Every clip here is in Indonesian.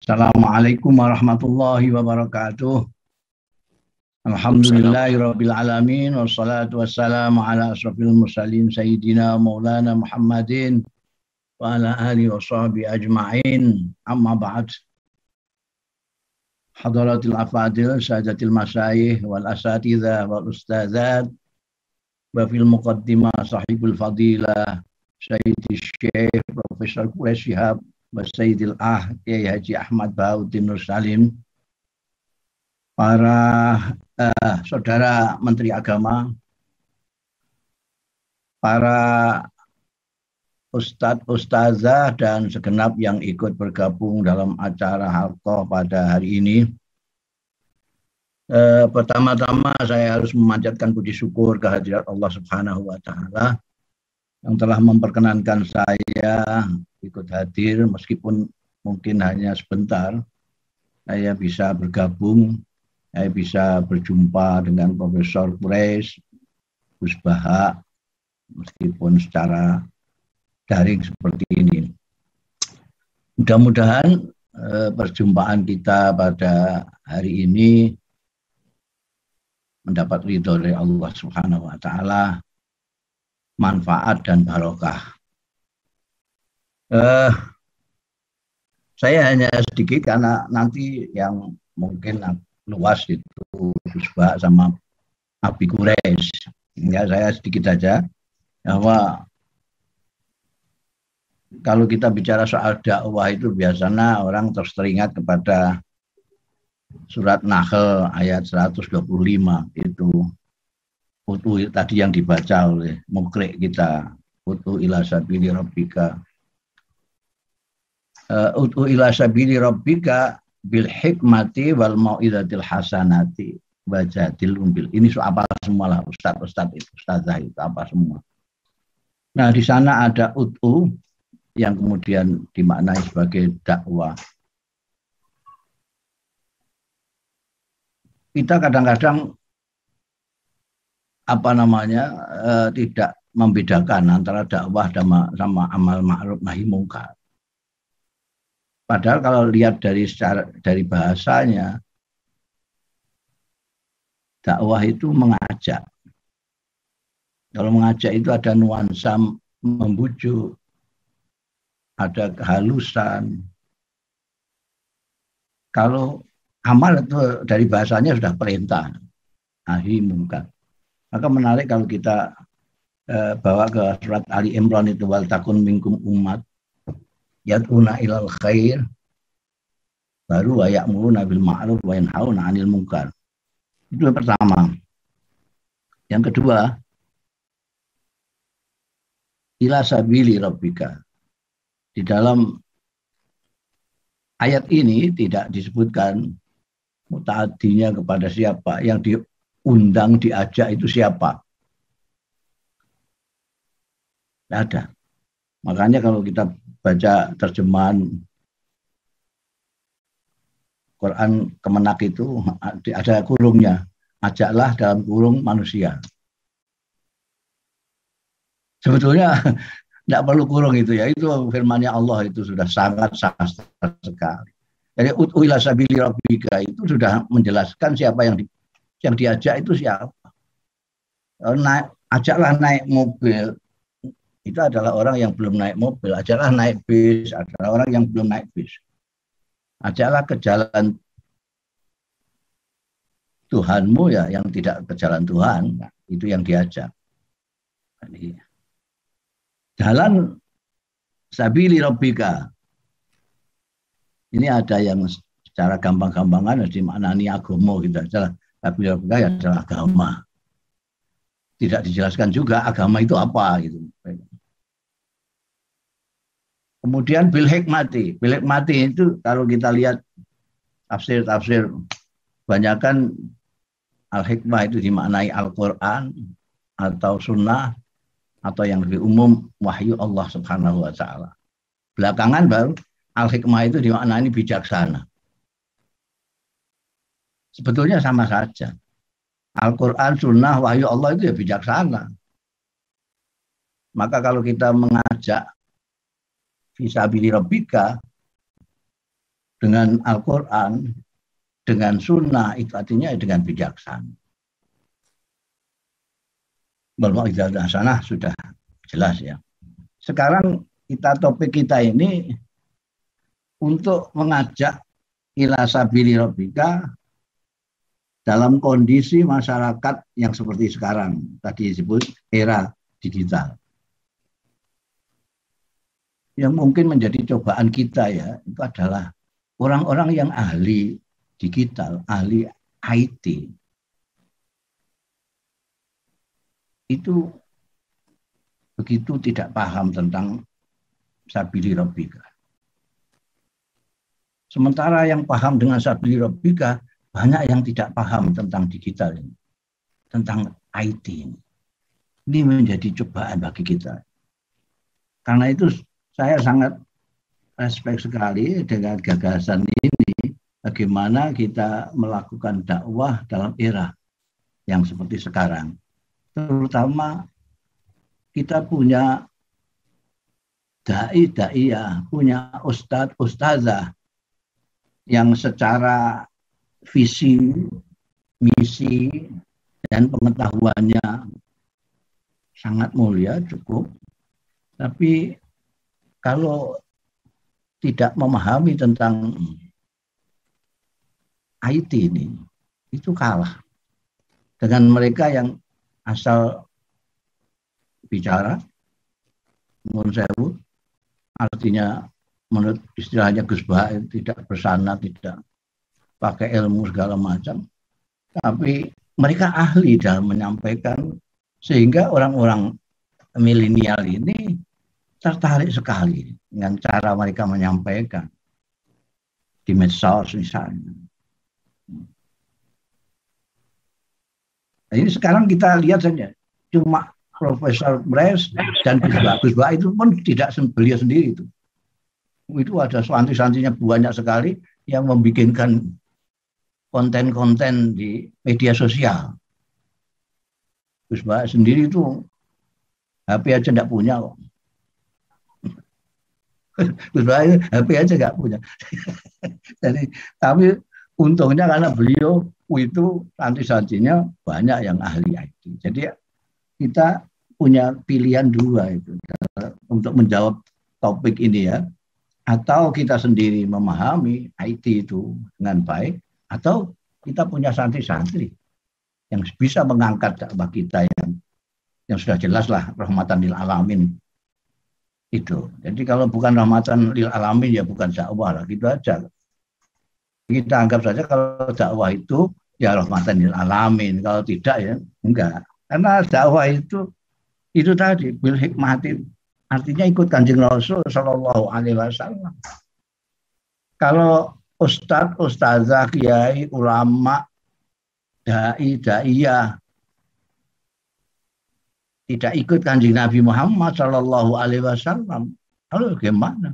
Assalamualaikum warahmatullahi wabarakatuh. Waalaikumsalam. Alhamdulillahirabbil alamin wassalatu wassalamu ala asrofil mursalin sayyidina maulana Muhammadin wa ala alihi washabihi ajmain. Amma ba'd. Hadaratil afadil sadatil masyayikh wal asatidzah wal ustadzat wa fil muqaddimah sahibul fadilah Sayyidi Syekh Profesor Quraish Shihab wa Sayyidil Kiai Haji Ahmad Bahauddin Nur Salim, para saudara Menteri Agama, para ustadz, ustazah, dan segenap yang ikut bergabung dalam acara halqah pada hari ini. Pertama-tama saya harus memanjatkan puji syukur kehadirat Allah Subhanahu wa Ta'ala yang telah memperkenankan saya ikut hadir meskipun mungkin hanya sebentar. Saya bisa bergabung, saya bisa berjumpa dengan Profesor Quraish, Gus Baha, meskipun secara daring seperti ini. Mudah-mudahan perjumpaan kita pada hari ini mendapat ridho dari Allah Subhanahu wa Ta'ala, manfaat dan barokah. Saya hanya sedikit karena nanti yang mungkin luas itu Gus Baha sama Abi Quraish. Ya, saya sedikit saja bahwa kalau kita bicara soal dakwah itu biasanya orang terus teringat kepada surat Nahl ayat 125 itu. Utu tadi yang dibaca oleh mukri kita, utu ila sabili rabbika. Utu ila sabili rabbika bil hikmati wal mau'izatil hasanati wajadil umbil. Ini apa semua lah, ustadz itu, ustazah itu apa semua. Nah, di sana ada utu yang kemudian dimaknai sebagai dakwah. Kita kadang-kadang tidak membedakan antara dakwah sama amal ma'ruf nahi mungkar. Padahal kalau lihat dari bahasanya, dakwah itu mengajak. Kalau mengajak itu ada nuansa membujuk, ada kehalusan. Kalau amal itu dari bahasanya sudah perintah, nahi mungkar. Maka menarik kalau kita bawa ke surat Ali Imran itu, wal takun minkum ummat yad'una ilal khair baru wa ya'muruna bil ma'ruf wa yanhauna 'anil munkar. Itu yang pertama. Yang kedua, ila sabili rabbika. Di dalam ayat ini tidak disebutkan mutaaddinya kepada siapa, yang diundang, diajak itu siapa. Tidak ada. Makanya kalau kita baca terjemahan Quran Kemenak itu ada kurungnya, ajaklah dalam kurung manusia. Sebetulnya tidak perlu kurung itu ya, itu firman-Nya Allah itu sudah sangat sastra sekali. Jadi ud'u ila sabili rabbika itu sudah menjelaskan siapa yang diajak itu siapa. Ajaklah naik mobil, itu adalah orang yang belum naik mobil. Ajaklah naik bis, adalah orang yang belum naik bis. Ajaklah ke jalan Tuhanmu ya, yang tidak ke jalan Tuhan, itu yang diajak. Jadi, jalan sabili rabbika. Ini ada yang secara gampang-gampangan dimaknani agama gitu aja. Sabili rabbika ya adalah agama. Tidak dijelaskan juga agama itu apa gitu. Kemudian bil hikmati. Bil hikmati itu kalau kita lihat tafsir-tafsir, banyakkan al-hikmah itu dimaknai Al-Quran atau sunnah, atau yang lebih umum wahyu Allah Subhanahu wa Ta'ala. Belakangan baru al-hikmah itu dimaknai bijaksana. Sebetulnya sama saja. Al-Quran, sunnah, wahyu Allah itu ya bijaksana. Maka kalau kita mengajak fisabili rabbika, dengan Al-Quran, dengan sunnah, itu artinya dengan bijaksana. Bermau'izah hasanah sudah jelas ya. Sekarang topik kita ini untuk mengajak ila sabili rabbika dalam kondisi masyarakat yang seperti sekarang, tadi disebut era digital. Yang mungkin menjadi cobaan kita ya, itu adalah orang-orang yang ahli digital, ahli IT. Itu begitu tidak paham tentang sabili rabbika. Sementara yang paham dengan sabili rabbika, banyak yang tidak paham tentang digital ini, tentang IT ini. Ini menjadi cobaan bagi kita. Karena itu saya sangat respect sekali dengan gagasan ini, bagaimana kita melakukan dakwah dalam era yang seperti sekarang. Terutama kita punya da'i-da'iyah, punya ustadz-ustazah yang secara visi, misi, dan pengetahuannya sangat mulia, cukup. Tapi kalau tidak memahami tentang IT ini, itu kalah dengan mereka yang asal bicara, menurut saya, artinya menurut istilahnya Gus Bah, tidak bersana, tidak pakai ilmu segala macam, tapi mereka ahli dalam menyampaikan, sehingga orang-orang milenial ini tertarik sekali dengan cara mereka menyampaikan di medsos misalnya. Nah, ini sekarang kita lihat saja, cuma Profesor Bres dan Gus Bah itu pun tidak beliau sendiri itu. Itu ada santri-santrinya banyak sekali yang membikinkan konten-konten di media sosial. Gus Bah sendiri itu HP aja tidak punya kok. Gus Bah HP aja nggak punya. Jadi, tapi untungnya karena beliau itu santri-santrinya banyak yang ahli IT. Jadi kita punya pilihan dua itu untuk menjawab topik ini ya. Atau kita sendiri memahami IT itu dengan baik, atau kita punya santri-santri yang bisa mengangkat dakwah kita yang sudah jelas lah rahmatan lil alamin itu. Jadi kalau bukan rahmatan lil alamin ya bukan dakwah lah, gitu aja. Kita anggap saja kalau dakwah itu ya rahmatan lil alamin, kalau tidak ya enggak. Karena dakwah itu tadi bil hikmati, artinya ikut Kanjeng Rasul Shallallahu Alaihi Wasallam. Kalau ustadz, ustazah, kiai, ulama, dai, daiyah tidak ikut Kanjeng Nabi Muhammad Shallallahu Alaihi Wasallam, lalu bagaimana?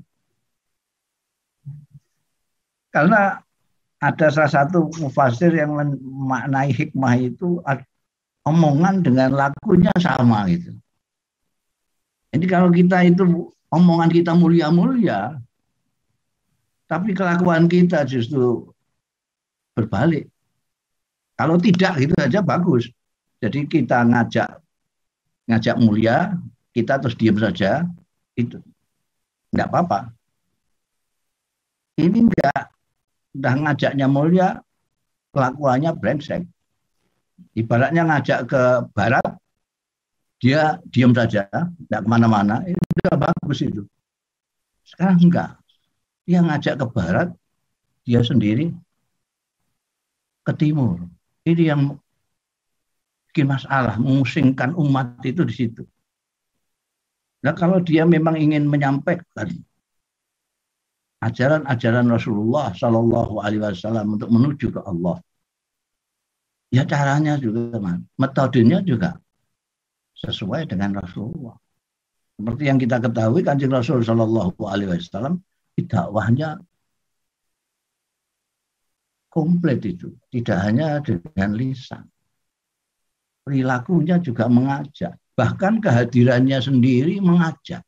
Karena ada salah satu mufasir yang memaknai hikmah itu omongan dengan lakunya sama gitu. Jadi kalau kita itu omongan kita mulia-mulia, tapi kelakuan kita justru berbalik. Kalau tidak gitu saja bagus. Jadi kita ngajak mulia, kita terus diam saja, itu enggak apa-apa. Ini enggak, udah ngajaknya mulia, kelakuannya brengsek. Ibaratnya ngajak ke barat, dia diam saja, tidak kemana-mana, itu sudah bagus itu. Sekarang enggak. Dia ngajak ke barat, dia sendiri ke timur. Ini yang bikin masalah, memusingkan umat itu di situ. Nah kalau dia memang ingin menyampaikan ajaran-ajaran Rasulullah Shallallahu Alaihi Wasallam untuk menuju ke Allah, ya caranya juga, metodenya juga sesuai dengan Rasulullah. Seperti yang kita ketahui, Kanjeng Rasul Shallallahu Alaihi Wasallam dakwahnya komplit itu, tidak hanya dengan lisan, perilakunya juga mengajak, bahkan kehadirannya sendiri mengajak,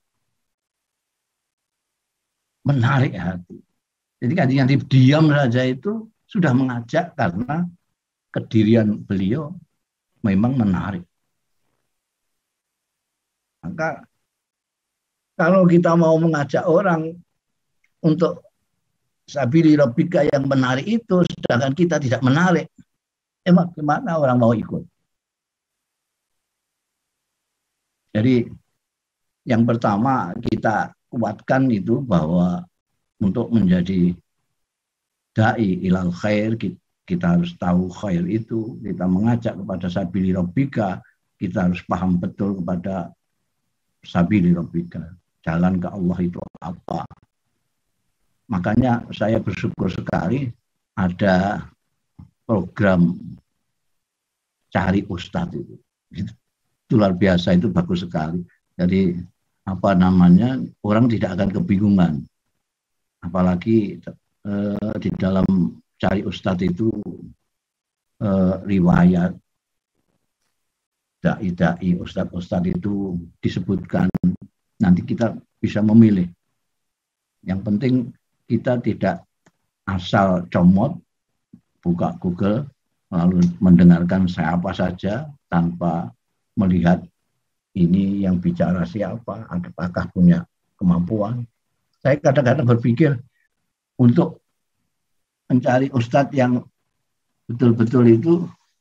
menarik hati. Jadi Kanjeng Nabi diam saja itu sudah mengajak karena kedirian beliau memang menarik. Maka kalau kita mau mengajak orang untuk sabili rabbika yang menarik itu, sedangkan kita tidak menarik, emang gimana orang mau ikut? Jadi yang pertama kita kuatkan itu bahwa untuk menjadi da'i ilal khair, kita harus tahu khair itu, kita mengajak kepada sabili rabbika, kita harus paham betul kepada sabili rabbika, jalan ke Allah itu apa. Makanya saya bersyukur sekali ada program cari ustadz itu. Itu luar biasa, itu bagus sekali. Jadi apa namanya, orang tidak akan kebingungan. Apalagi di dalam cari ustadz itu riwayat dai-dai, ustadz-ustadz itu disebutkan. Nanti kita bisa memilih. Yang penting kita tidak asal comot, buka Google, lalu mendengarkan siapa saja tanpa melihat ini yang bicara siapa, apakah punya kemampuan. Saya kadang-kadang berpikir untuk mencari ustadz yang betul-betul itu,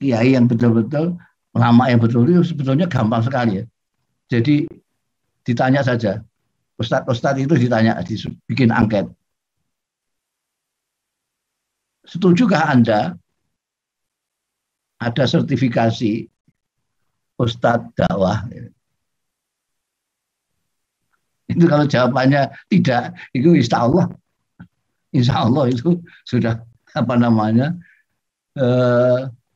kiai yang betul-betul, ulama yang betul itu sebetulnya gampang sekali ya. Jadi ditanya saja, ustadz-ustadz itu ditanya, bikin angket. Setujukah Anda ada sertifikasi ustadz dakwah? Itu kalau jawabannya tidak, itu insya Allah itu sudah apa namanya,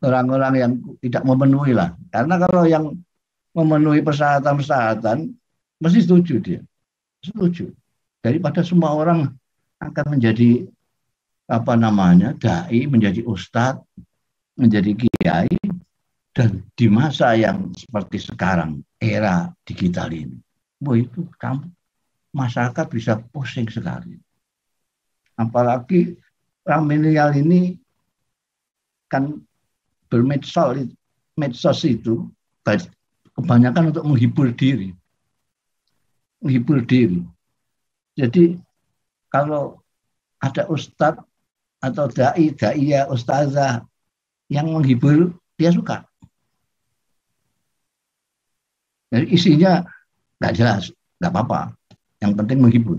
orang-orang yang tidak memenuhi lah. Karena kalau yang memenuhi persyaratan-persyaratan mesti setuju dia, setuju. Daripada semua orang akan menjadi apa namanya dai, menjadi ustadz, menjadi kiai, dan di masa yang seperti sekarang, era digital ini, itu masyarakat bisa pusing sekali. Apalagi orang milenial ini kan medsos itu kebanyakan untuk menghibur diri. Jadi kalau ada ustadz atau dai-ya, ustazah yang menghibur, dia suka. Jadi isinya nggak jelas, nggak apa-apa. Yang penting menghibur.